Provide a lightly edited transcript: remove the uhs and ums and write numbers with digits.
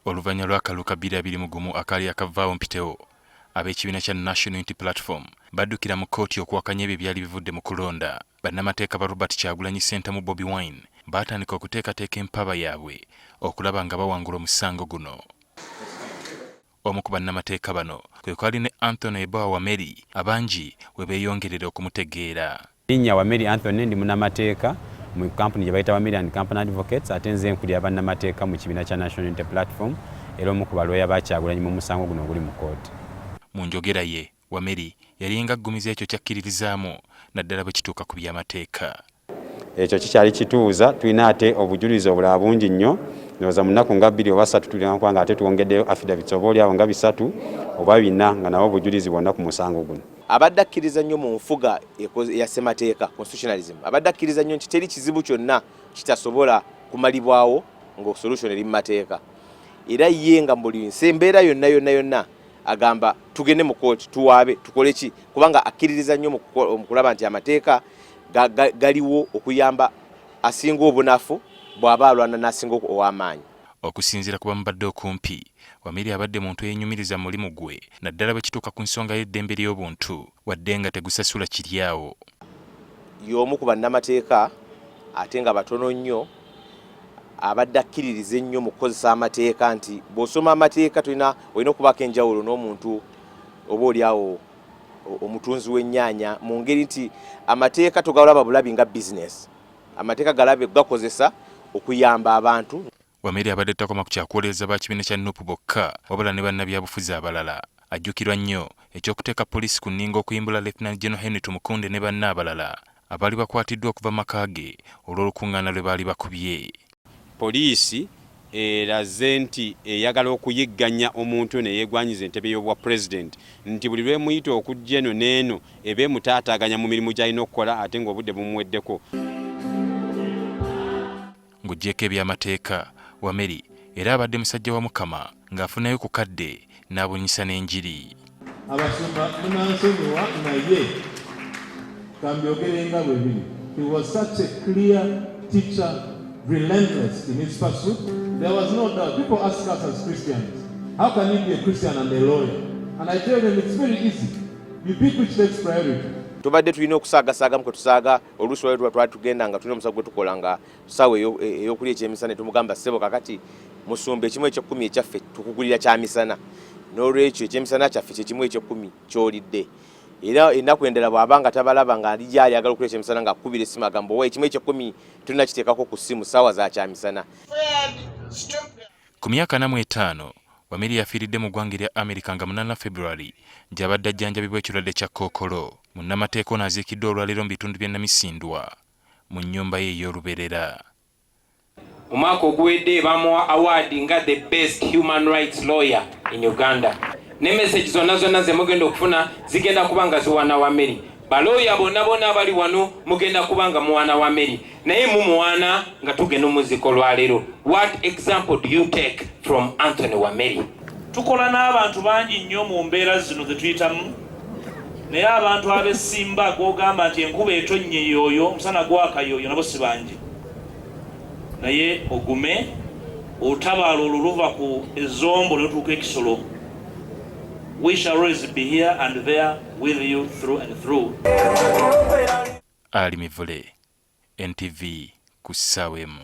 Oluvannyuma lw'akalulu ka 2021 akaali akavaawo mpitewo, ab'ekibiina kya National Unity Platform baddukira mu kkooti okuwakanya ebyo ebyali bivudde mu kulonda. Bannamateeka ba Robert Kyagulanyi Ssentamu Bobi Wine baatandika okuteekateeka empaba yaabwe okulaba nga bawangula omusango guno. Omu ku bannamateeka bano kwe kwali ne Anthony YEBOAH WAMELI, abangi we beeyongerera okumutegeera. YEBOAH Anthony ndi munnamateeka mu kampuni gye bayita Wameli and Company Advocates, ate nze nkulira bannamateeka mu kibiina kya National Unity Platform era omu ku balooya ba Kyagulanyi mu musango guno oguli mu kkooti. Mu njogera ye, Wameli yali ng'aggumiza ekyo kyakkiririzaamu naddala bwe kituuka ku by'amateeka. Ekyo kikyali kituuza, tulina ate obujulizi obulala bungi nnyo. Ndowooza mu nnaku nga 2 oba 3 tulina kwanga ate tuwongeddeyo affidavits oba oliawo nga 3 oba 4 nga nabo obujulizi bwonna ku musango guno. Abadde akkiriza nnyo mu nfuga ya ssemateeka constitutionalism. Abadde akkiriza nnyo nti teri kizibu kyonna kitasobola kumalibwawo nga solution eri mu mateeka. Era ye nga buli embeera yonna agamba tugende mu kkooti tuwaabe tukole ki, kubanga akkiririza nnyo mu kulaba nti amateeka galiwo okuyamba asinga obunafu bw'aba alwana n'asinga ow'amaanyi. Okusinziira ku bamubadde okumpi, Wameli abadde muntu eyenyumiriza mulimu gwe naddala bwe kituuka ku nsonga y'eddembe ly'obuntu wadde nga tegusasula kiryawo. Y'omu ku bannamateeka ate nga batono nnyo abadde akkiririza ennyo mu kukozesa amateeka nti bw'osoma amateeka olina okubaako enjawulo n'omuntu oba oliawo omutunzi w'ennyaanya mu ngeri nti amateeka togalaba bulabi nga bizinesi. Amateeka galabe gakozesa okuyamba abantu. Wameli abadde takoma ku kyakuwolereza ba kibiina kya NUP bokka wabula ne bannabyabufuzi abalala. Ajjukirwa nnyo eky'okuteeka poliisi ku nninga okuyimbula Lieutenant General Henry Tumukunde ne banne abalala abaali bakwatiddwa okuva mu maka ge olw'olukuŋŋaana lwe baali bakubye. Poliisi eraze nti eyagala okuyigganya omuntu ne yeegwanyiza entebe y'obwa president nti buli lwe muyita okujja eno n'eno ebe mutaataaganya mu mirimu gy'alina okukola ate ng'obudde bumuweddeko. Ng'oggyeko eby'amateeka, Wameli era abadde musajja wa Mukama ng'afunayo ku kadde n'abunyisa n'enjiri. Abasumba munansonyiwa naye kambyogerenga bwe biri. He was such a clear teacher, relentless in his pursuit. There was no doubt. People ask us as Christians, how can you be a Christian and a lawyer? And I tell them it's very easy. You pick which takes priority. Tubadde tulina okusaagasaaga mu tusaaga oluusi lwali twali tugenda nga tulina omusago gwe tukola nga tusaawa ey'okulya ekyemisana ne tumugamba ssebo kakati musumba ekimu eky'ekkumi ekyaffe tukugulira kya misana. N'olwekyo ekyemisana kyaffe kyekimu eky'ekkumi ky'olidde. Era ennaku endala bw'aba nga tabalaba nga ali gy'ali ayagala okulya ekyemisana ng'akubira essimu agamba owa ekimu eky'ekkumi tulina kiteekako ku ssimu ssaawa za kyamisana. Ku myaka 45 Wameli yafiiridde mu ggwanga erya Amerika nga 8 February gy'abadde ajjanjabibwa ekirwadde kya Kkookolo. Munnamateeka ono aziikiddwa olwaleero mu bitundu by'e Namisindwa mu nnyumba ye ey'olubeerera. Omwaka oguwedde bamuwa award nga the best human rights lawyer in Uganda. Ne message zonna ze mugenda okufuna zigenda kubanga ziwana Wameli. Balooya bonna abali wano mugenda kubanga muwana Wameli. Naye mumuwana nga tugenda muziko Olwaleero. What example do you take from Anthony Wameli? Tukola n'abantu bangi nnyo mu mbeera zino ze tuyitamu. Naye abantu abesimba gw'ogamba nti enkuba etonnye yooyo omusana gwaka yooyo nabo si bangi. Naye ogume otabaala oluluva ku ezombo n'otuuka ekisolo. We shall always be here and there with you through and through. Ali Mivule, NTV, ku ssaawa emu.